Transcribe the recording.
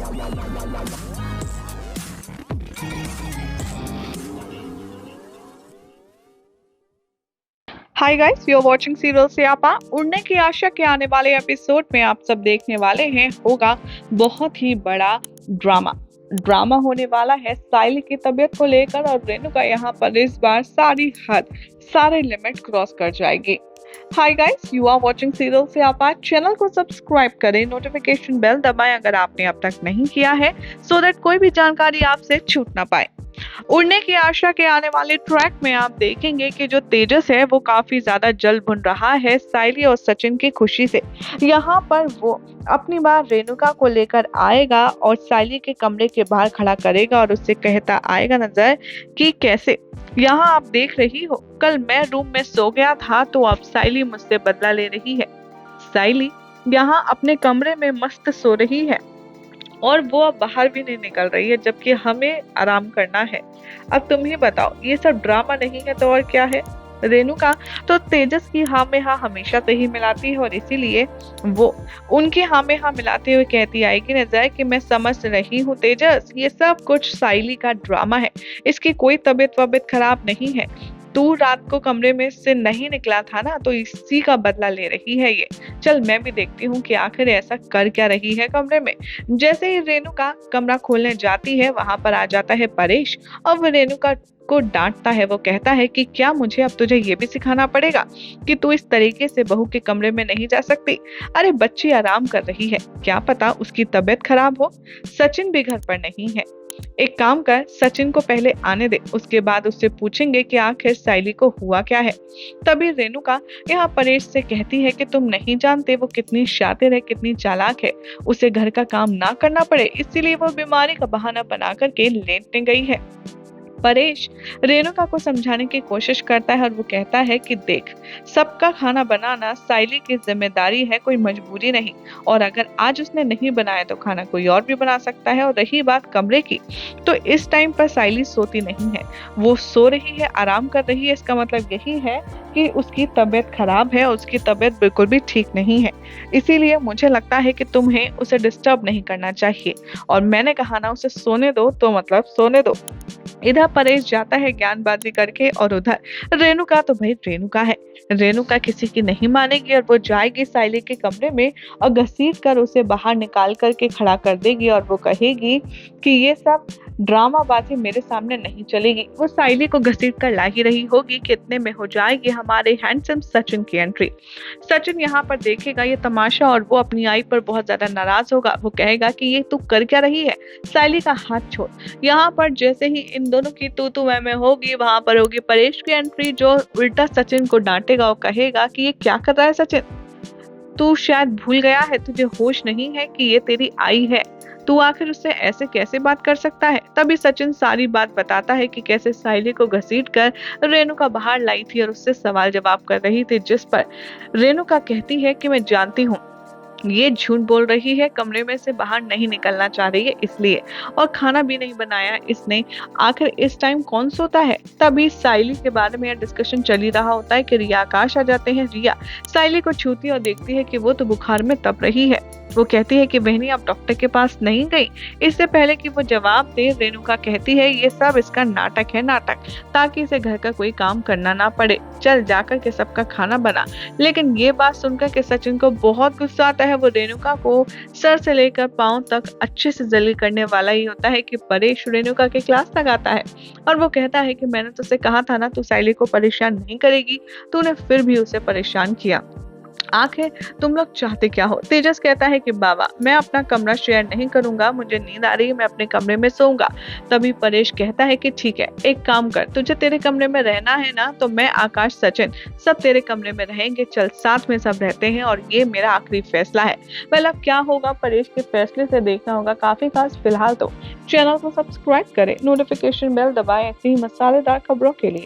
Hi guys, you are watching serial Syapa. उड़ने की आशा के आने वाले एपिसोड में आप सब देखने वाले हैं होगा बहुत ही बड़ा ड्रामा होने वाला है साइली की तबीयत को लेकर, और रेणुका यहाँ पर इस बार सारी हद सारे लिमिट क्रॉस कर जाएगी। Hi guys, you are watching serial Syapa. Channel को सब्सक्राइब करें, नोटिफिकेशन बेल दबाएं अगर आपने अब तक नहीं किया है, सो दैट कोई भी जानकारी आपसे छूट ना पाए। उड़ने की आशा के आने वाले ट्रैक में आप देखेंगे कि जो तेजस है वो काफी ज्यादा जल भुन रहा है साइली और सचिन की खुशी से। यहाँ पर वो अपनी बार रेणुका को लेकर आएगा और साइली के कमरे के बाहर खड़ा करेगा और उससे कहता आएगा नजर कि कैसे यहाँ आप देख रही हो, कल मैं रूम में सो गया था तो अब साइली मुझसे बदला ले रही है। साइली यहाँ अपने कमरे में मस्त सो रही है और वो अब बाहर भी नहीं निकल रही है, जबकि हमें आराम करना है। अब तुम ही बताओ, ये सब ड्रामा नहीं है तो और क्या है। रेणुका तो तेजस की हाँ में हाँ हमेशा से ही मिलाती है और इसीलिए वो उनकी हाँ में हाँ मिलाते हुए कहती आएगी नजर कि मैं समझ रही हूँ तेजस, ये सब कुछ साइली का ड्रामा है, इसकी कोई तबीयत वबीयत खराब नहीं है। तू रात को कमरे में से नहीं निकला था ना, तो इसी का बदला ले रही है ये। चल मैं भी देखती हूँ कि आखिर ऐसा कर क्या रही है कमरे में। जैसे ही रेणुका कमरा खोलने जाती है, वहां पर आ जाता है परेश और वो रेणुका को डांटता है। वो कहता है कि क्या मुझे अब तुझे ये भी सिखाना पड़ेगा कि तू इस तरीके से बहू के कमरे में नहीं जा सकती। अरे बच्ची आराम कर रही है, क्या पता उसकी तबीयत खराब हो। सचिन भी घर पर नहीं है, एक काम कर, सचिन को पहले आने दे, उसके बाद उससे पूछेंगे कि आखिर साइली को हुआ क्या है। तभी रेणुका यहाँ परेश से कहती है कि तुम नहीं जानते वो कितनी शातिर है, कितनी चालाक है, उसे घर का काम ना करना पड़े इसीलिए वो बीमारी का बहाना बना करके लेटने गई है। परेश रेणुका को समझाने की कोशिश करता है और वो कहता है कि देख, सबका खाना बनाना साइली की जिम्मेदारी है, कोई मजबूरी नहीं, और अगर आज उसने नहीं बनाया तो खाना कोई और भी बना सकता है। और रही बात कमरे की, तो इस टाइम पर साइली सोती नहीं है, वो सो रही है, आराम कर रही है। इसका मतलब यही है कि उसकी तबीयत खराब है, उसकी तबीयत बिल्कुल भी ठीक नहीं है। इसीलिए मुझे लगता है कि तुम्हें उसे डिस्टर्ब नहीं करना चाहिए, और मैंने कहा ना उसे सोने दो तो मतलब सोने दो। इधर परेश जाता है ज्ञानबाजी करके और उधर रेणुका तो भाई रेणुका है, रेणुका किसी की नहीं मानेगी और वो जाएगी साइली के कमरे में और घसीट कर उसे बाहर निकाल करके खड़ा कर देगी और वो कहेगी कि ये सब ड्रामाबाजी मेरे सामने नहीं चलेगी। वो साइली को घसीट कर ला ही रही होगी कि इतने में हो जाएगी हमारे हैंडसम सचिन की एंट्री। सचिन यहाँ पर देखेगा ये तमाशा और वो अपनी आई पर बहुत ज्यादा नाराज होगा। वो कहेगा कि ये तू कर क्या रही है, साइली का हाथ छोड़। यहाँ पर जैसे ही इन दोनों की तू मैं होगी, वहां पर होगी परेश की एंट्री, जो उल्टा सचिन को डांटेगा और कहेगा कि ये क्या कर रहा है सचिन, तू शायद भूल गया है, तुझे होश नहीं है कि ये तेरी आई है, तू आखिर उससे ऐसे कैसे बात कर सकता है। तभी सचिन सारी बात बताता है कि कैसे साइली को घसीट कर रेणुका बाहर लाई थी और उससे सवाल जवाब कर रही थी, जिस पर रेणुका कहती है कि मैं जानती हूँ ये झूठ बोल रही है, कमरे में से बाहर नहीं निकलना चाह रही है इसलिए, और खाना भी नहीं बनाया इसने, आखिर इस टाइम कौन सोता है। तभी साइली के बारे में डिस्कशन चल ही रहा होता है कि रिया आकाश आ जाते हैं। रिया साइली को छूती और देखती है कि वो तो बुखार में तप रही है। वो कहती है कि बहनी आप डॉक्टर के पास नहीं गई। इससे पहले कि वो जवाब दे, रेणुका कहती है ये सब इसका नाटक है, नाटक, ताकि इसे घर का कोई काम करना ना पड़े, चल जाकर के सबका खाना बना। लेकिन ये बात सुनकर के सचिन को बहुत गुस्सा आता है। वो रेणुका को सर से लेकर पांव तक अच्छे से जलील करने वाला ही होता है कि परेश रेणुका के क्लास लगाता है और वो कहता है कि मैंने तुझसे कहा था ना तू साइली को परेशान नहीं करेगी, तूने फिर भी उसे परेशान किया, आखिर तुम लोग चाहते क्या हो। तेजस कहता है कि बाबा मैं अपना कमरा शेयर नहीं करूंगा, मुझे नींद आ रही है, मैं अपने कमरे में सोऊंगा। तभी परेश कहता है कि ठीक है, एक काम कर, तुझे तेरे कमरे में रहना है ना, तो मैं आकाश सचिन सब तेरे कमरे में रहेंगे, चल साथ में सब रहते हैं और ये मेरा आखिरी फैसला है। वेल अब क्या होगा परेश के फैसले से देखना होगा काफी खास। फिलहाल तो चैनल को सब्सक्राइब करें, नोटिफिकेशन बेल दबाएं ऐसी ही मसालेदार खबरों के लिए।